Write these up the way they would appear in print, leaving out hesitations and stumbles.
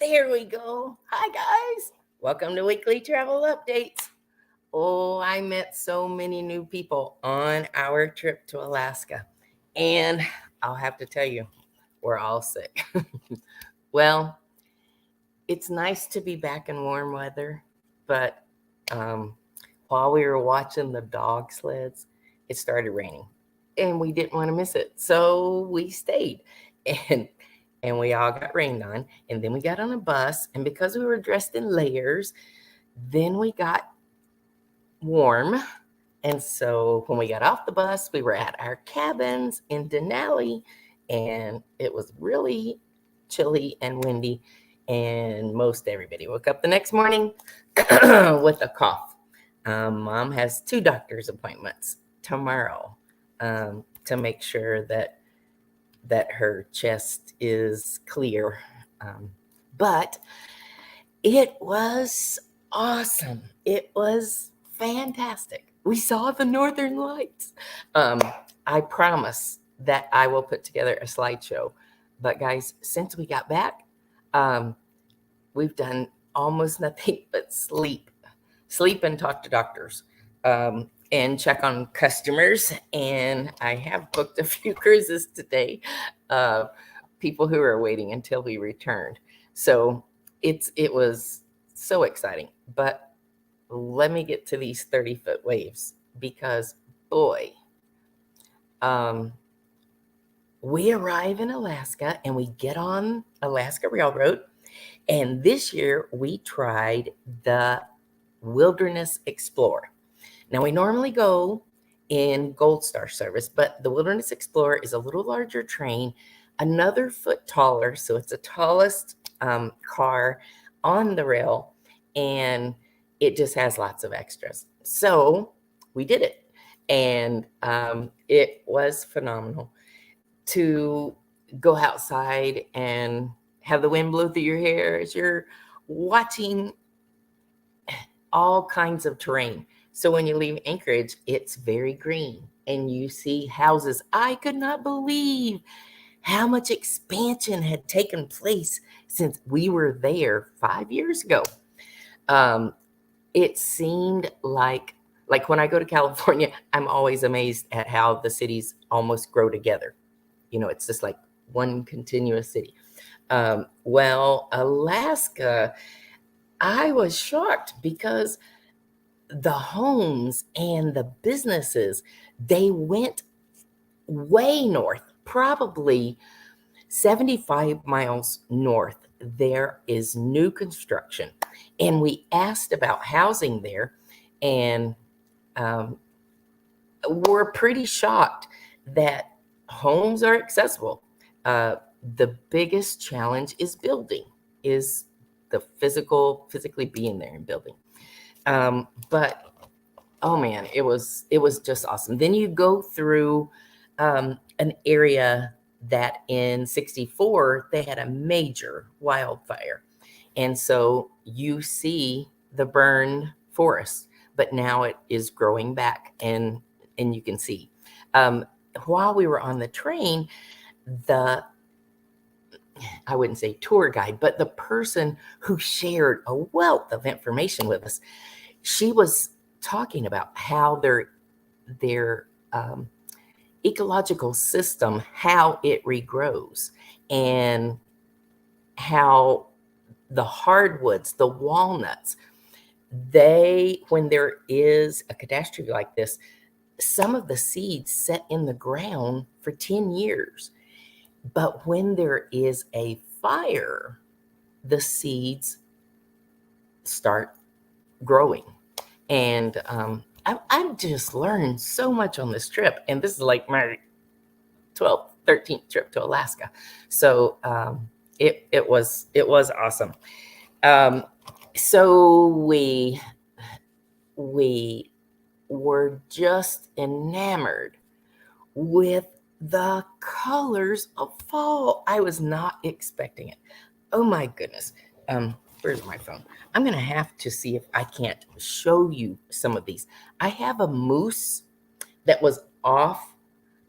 There we go. Hi, guys. Welcome to Weekly Travel Updates. Oh, I met so many new people on our trip to Alaska. And I'll have to tell you, we're all sick. Well, it's nice to be back in warm weather, but while we were watching the dog sleds, it started raining. And we didn't want to miss it. So we stayed. And and we all got rained on. And then we got on a bus. And because we were dressed in layers, then we got warm. And so when we got off the bus, we were at our cabins in Denali. And it was really chilly and windy. And most everybody woke up the next morning with a cough. Mom has 2 doctor's appointments tomorrow to make sure that her chest is clear. But it was awesome. It was fantastic. We saw the Northern Lights. I promise that I will put together a slideshow. But guys, since we got back, we've done almost nothing but sleep and talk to doctors. And check on customers. And I have booked a few cruises today, people who are waiting until we returned. So it was so exciting. But let me get to these 30-foot waves because, boy, we arrive in Alaska and we get on Alaska Railroad. And this year we tried the Wilderness Explorer. Now, we normally go in Gold Star service, but the Wilderness Explorer is a little larger train, another foot taller. So it's the tallest car on the rail, and it just has lots of extras. So we did it, and it was phenomenal to go outside and have the wind blow through your hair as you're watching all kinds of terrain. So when you leave Anchorage, it's very green and you see houses. I could not believe how much expansion had taken place since we were there 5 years ago. It seemed like when I go to California, I'm always amazed at how the cities almost grow together. You know, it's just like one continuous city. Well, Alaska, I was shocked because the homes and the businesses, they went way north, probably 75 miles north. There is new construction. And we asked about housing there, and we're pretty shocked that homes are accessible. The biggest challenge is building, is the physically being there and building. But oh man, it was just awesome. Then you go through an area that in 1964 they had a major wildfire, and so you see the burned forest, but now it is growing back, and you can see. While we were on the train, I wouldn't say tour guide, but the person who shared a wealth of information with us, she was talking about how their ecological system, how it regrows, and how the hardwoods, the walnuts, when there is a catastrophe like this, some of the seeds set in the ground for 10 years. But when there is a fire, the seeds start growing. And I've just learned so much on this trip. And this is like my 12th, 13th trip to Alaska. So it was awesome. So we were just enamored with the colors of fall. I was not expecting it. Oh my goodness. Where's my phone? I'm going to have to see if I can't show you some of these. I have a moose that was off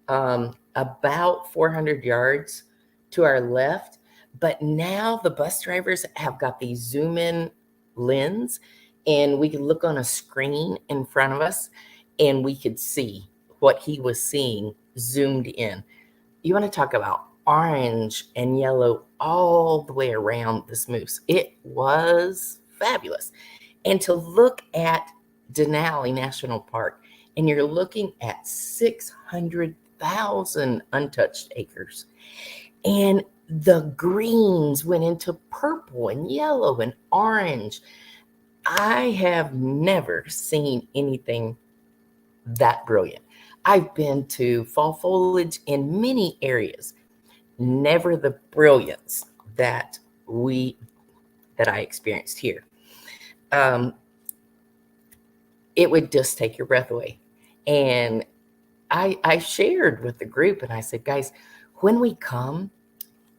about 400 yards to our left, But now the bus drivers have got these zoom in lens, and we could look on a screen in front of us and we could see what he was seeing zoomed in. You want to talk about orange and yellow all the way around this moose. It was fabulous. And to look at Denali National Park, and you're looking at 600,000 untouched acres. And the greens went into purple and yellow and orange. I have never seen anything that brilliant. I've been to fall foliage in many areas, never the brilliance that I experienced here. It would just take your breath away. And I shared with the group and I said, guys, when we come,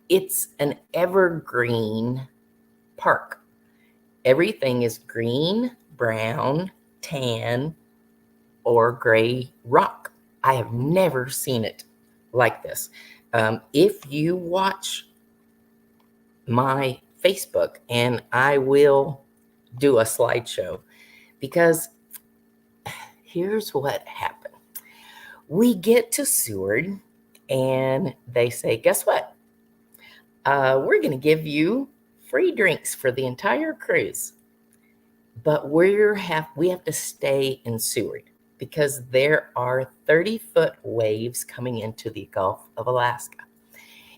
it's an evergreen park. Everything is green, brown, tan, or gray rock. I have never seen it like this. If you watch my Facebook, and I will do a slideshow, because here's what happened. We get to Seward and they say, guess what? We're going to give you free drinks for the entire cruise. But we have to stay in Seward because there are 30-foot waves coming into the Gulf of Alaska.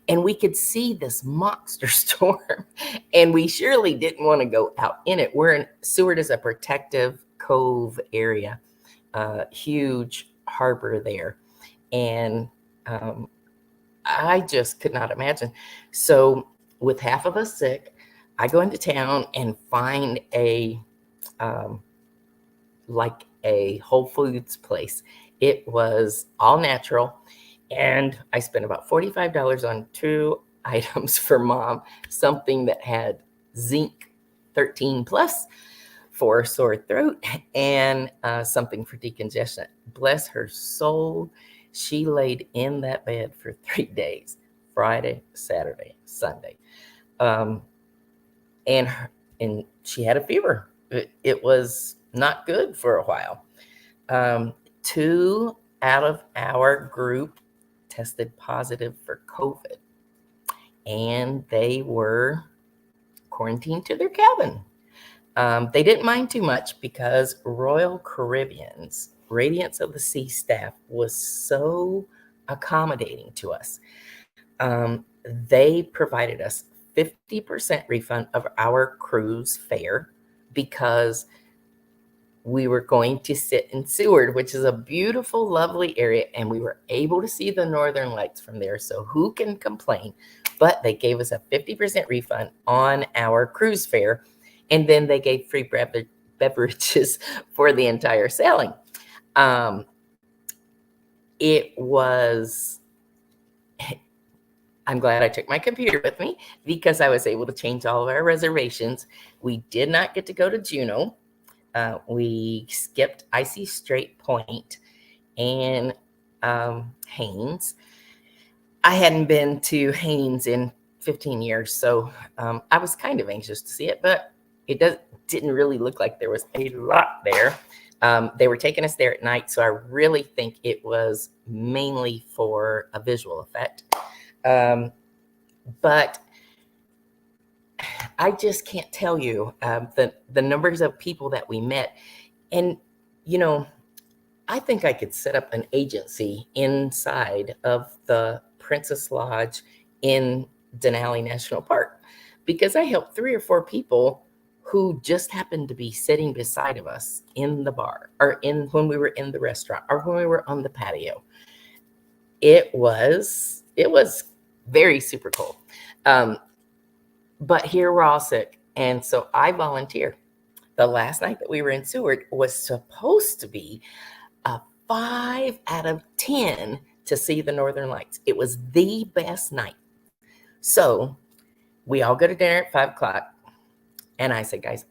And we could see this monster storm, and we surely didn't want to go out in it. Seward is a protective cove area, huge harbor there. And I just could not imagine. So with half of us sick, I go into town and find a Whole Foods place. It was all natural. And I spent about $45 on 2 items for Mom, something that had zinc 13 plus for sore throat, and something for decongestion. Bless her soul. She laid in that bed for 3 days, Friday, Saturday, Sunday. And she had a fever. It was not good for a while. 2 out of our group tested positive for COVID, and they were quarantined to their cabin. They didn't mind too much because Royal Caribbean's Radiance of the Sea staff was so accommodating to us. They provided us 50% refund of our cruise fare because we were going to sit in Seward, which is a beautiful, lovely area, and we were able to see the northern lights from there. So who can complain? But they gave us a 50% refund on our cruise fare, and then they gave free beverages for the entire sailing. I'm glad I took my computer with me because I was able to change all of our reservations. We did not get to go to Juneau. We skipped Icy Strait Point and Haynes. I hadn't been to Haynes in 15 years, so I was kind of anxious to see it, but it didn't really look like there was a lot there. They were taking us there at night, so I really think it was mainly for a visual effect. But I just can't tell you the numbers of people that we met. And, I think I could set up an agency inside of the Princess Lodge in Denali National Park, because I helped 3 or 4 people who just happened to be sitting beside of us in the bar, or when we were in the restaurant, or when we were on the patio. It was very super cool. But here we're all sick. And so I volunteered. The last night that we were in Seward was supposed to be a 5 out of 10 to see the Northern Lights. It was the best night. So we all go to dinner at 5 o'clock. And I said, guys,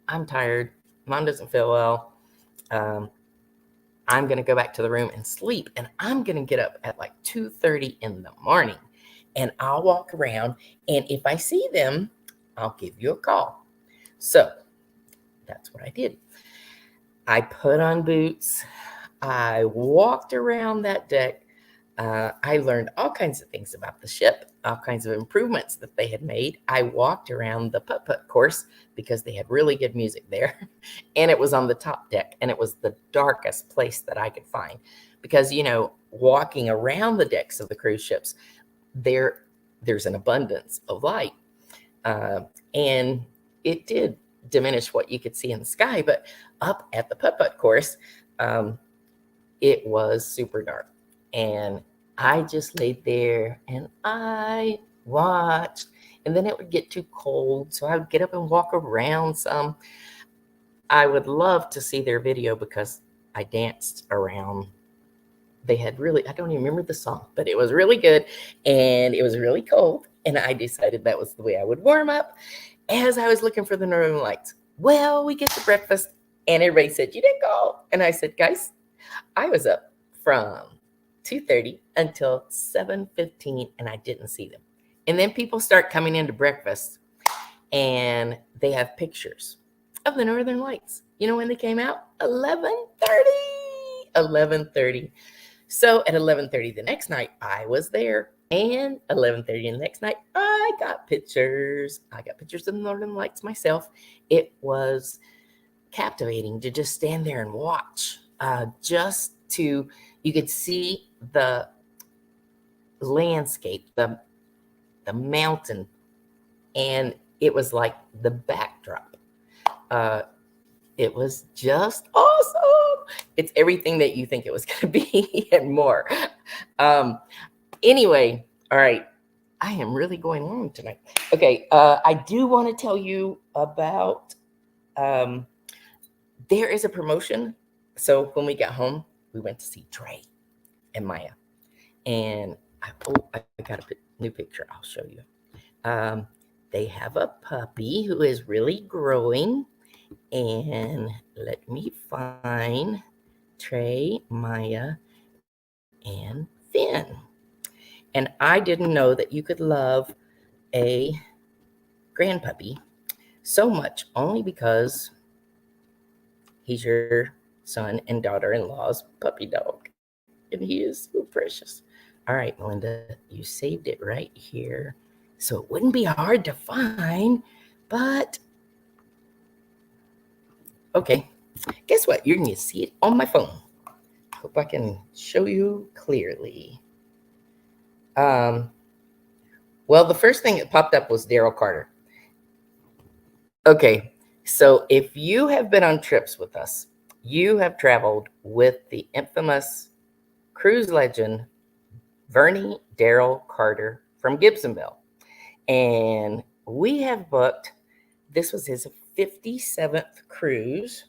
I'm tired. Mom doesn't feel well. I'm going to go back to the room and sleep. And I'm going to get up at like 2:30 in the morning and I'll walk around. And if I see them, I'll give you a call. So that's what I did. I put on boots. I walked around that deck. I learned all kinds of things about the ship, all kinds of improvements that they had made. I walked around the putt-putt course because they had really good music there. And it was on the top deck, and it was the darkest place that I could find. Because, walking around the decks of the cruise ships, there's an abundance of light. And it did diminish what you could see in the sky. But up at the putt-putt course, it was super dark. And I just laid there and I watched. And then it would get too cold, so I would get up and walk around some. I would love to see their video because I danced around. They had really, I don't even remember the song, but it was really good. And it was really cold. And I decided that was the way I would warm up as I was looking for the Northern Lights. Well, we get to breakfast and everybody said, "You didn't go." And I said, "Guys, I was up from 2:30 until 7:15 and I didn't see them." And then people start coming into breakfast and they have pictures of the Northern Lights. You know when they came out? 11:30. 11:30. So at 11:30 the next night, I was there. And 11:30 the next night, I got pictures. I got pictures of the Northern Lights myself. It was captivating to just stand there and watch. You could see the landscape, the mountain, and it was like the backdrop. It was just awesome. It's everything that you think it was going to be and more. Anyway, all right. I am really going long tonight. Okay, I do want to tell you about, there is a promotion. So when we got home, we went to see Trey and Maya. And I got a new picture. I'll show you. They have a puppy who is really growing. And let me find Trey, Maya, and Finn. And I didn't know that you could love a grandpuppy so much only because he's your son and daughter-in-law's puppy dog. And he is so precious. All right, Melinda, you saved it right here. So it wouldn't be hard to find, but okay. Guess what? You're going to see it on my phone. Hope I can show you clearly. Well, the first thing that popped up was Daryl Carter. Okay, so if you have been on trips with us, you have traveled with the infamous cruise legend, Vernie Daryl Carter from Gibsonville. And we have booked, this was his 57th cruise.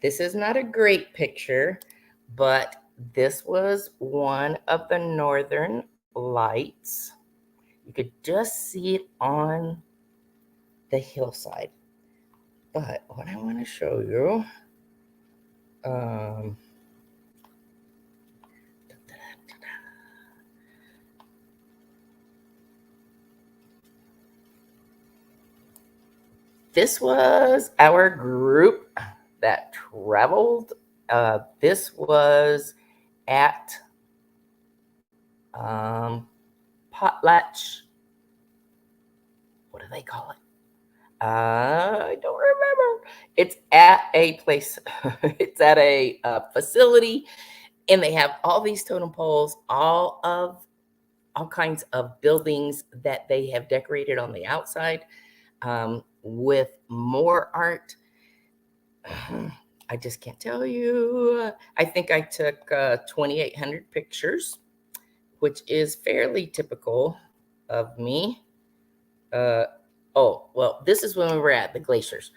This is not a great picture, but this was one of the Northern Lights. You could just see it on the hillside. But what I want to show you, this was our group that traveled. This was at Potlatch. What do they call it? I don't remember. It's at a place. It's at a facility, and they have all these totem poles, all kinds of buildings that they have decorated on the outside, with more art. I just can't tell you. I think I took 2,800 pictures, which is fairly typical of me. Oh, well, this is when we were at the glaciers.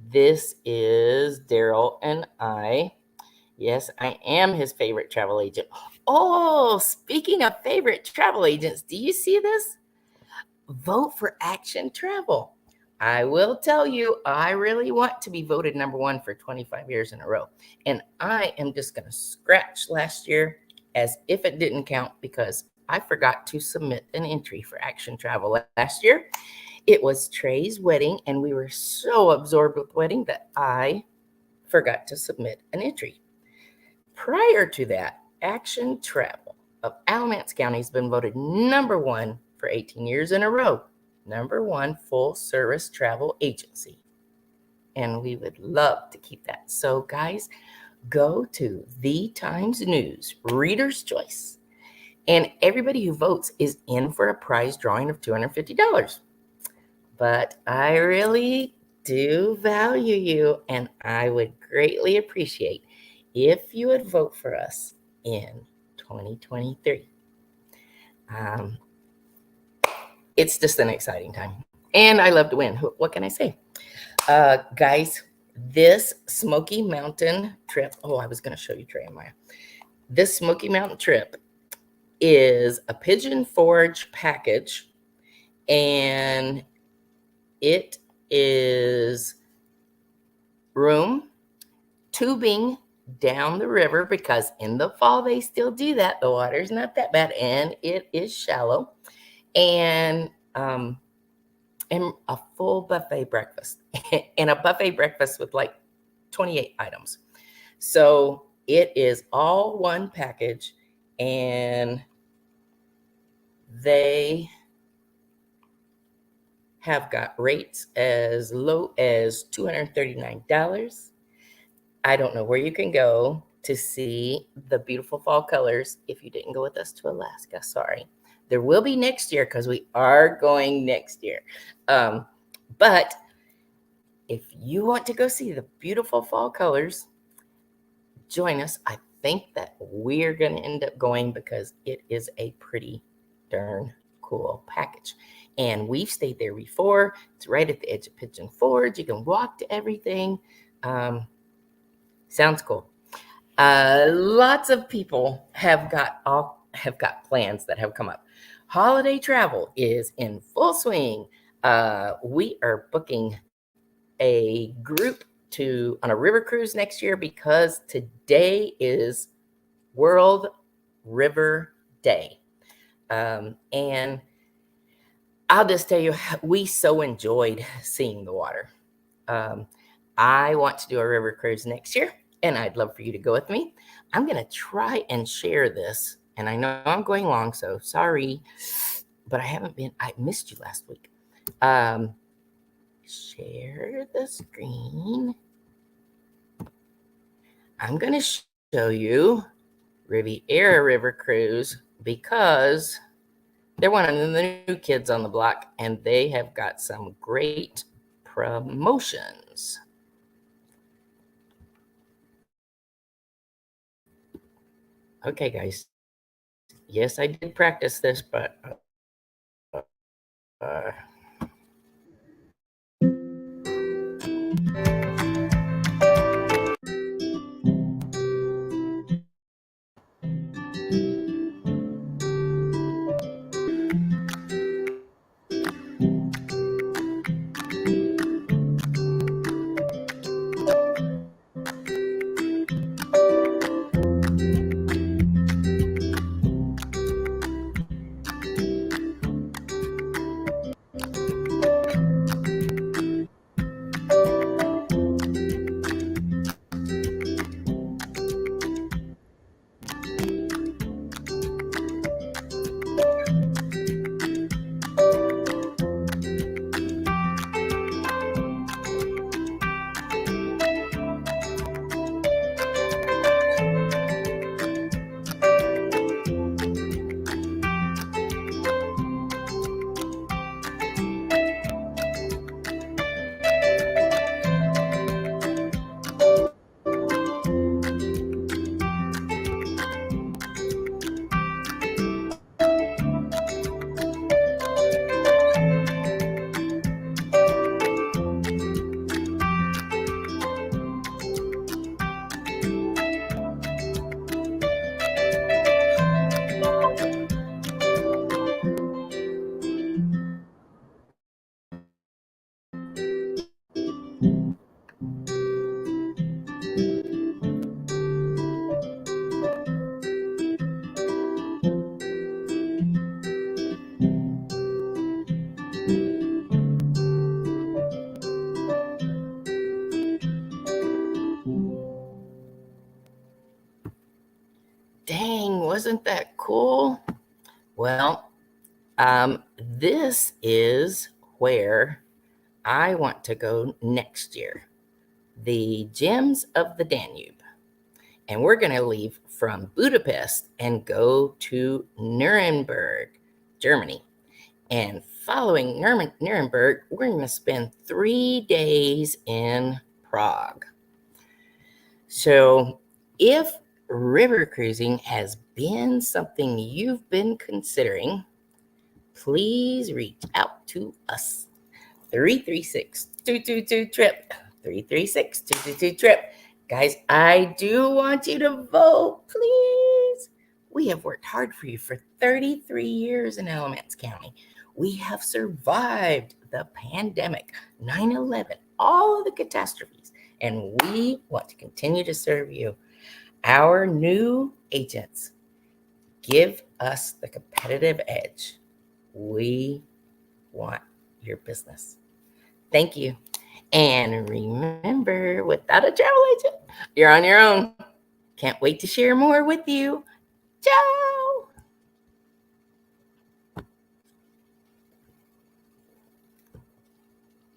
This is Daryl and I. Yes, I am his favorite travel agent. Oh, speaking of favorite travel agents, do you see this? Vote for Action Travel. I will tell you, I really want to be voted number one for 25 years in a row. And I am just going to scratch last year as if it didn't count because I forgot to submit an entry for Action Travel last year. It was Trey's wedding, and we were so absorbed with the wedding that I forgot to submit an entry. Prior to that, Action Travel of Alamance County has been voted #1 for 18 years in a row, #1 full-service travel agency. And we would love to keep that. So, guys, go to the Times News Reader's Choice, and everybody who votes is in for a prize drawing of $250. But I really do value you, and I would greatly appreciate if you would vote for us in 2023. It's just an exciting time, and I love to win. What can I say? Guys, this Smokey Mountain trip, I was going to show you Trey and Maya. This Smokey Mountain trip is a Pigeon Forge package, and it is room, tubing down the river, because in the fall they still do that. The water's not that bad, and it is shallow, and a full buffet breakfast, and a buffet breakfast with like 28 items. So it is all one package, and they have got rates as low as $239. I don't know where you can go to see the beautiful fall colors if you didn't go with us to Alaska. Sorry. There will be next year, because we are going next year. But if you want to go see the beautiful fall colors, join us. I think that we're going to end up going because it is a pretty darn cool package. And we've stayed there before. It's right at the edge of Pigeon Forge. You can walk to everything. Sounds cool. Lots of people have got plans that have come up. Holiday travel is in full swing. We are booking a group on a river cruise next year, because today is World River Day. And I'll just tell you, we so enjoyed seeing the water. I want to do a river cruise next year, and I'd love for you to go with me. I'm going to try and share this, and I know I'm going long, so sorry, but I missed you last week. Share the screen. I'm going to show you Riviera River Cruise, because they're one of the new kids on the block, and they have got some great promotions. Okay, guys. Yes, I did practice this, but Wasn't that cool? Well, this is where I want to go next year. The Gems of the Danube. And we're going to leave from Budapest and go to Nuremberg, Germany. And following Nuremberg, we're going to spend 3 days in Prague. So if river cruising has been something you've been considering, please reach out to us. 336-222-TRIP. 336-222-TRIP. Guys, I do want you to vote, please. We have worked hard for you for 33 years in Alamance County. We have survived the pandemic, 9/11, all of the catastrophes, and we want to continue to serve you. Our new agents give us the competitive edge. We want your business. Thank you. And remember, without a travel agent, you're on your own. Can't wait to share more with you. Ciao.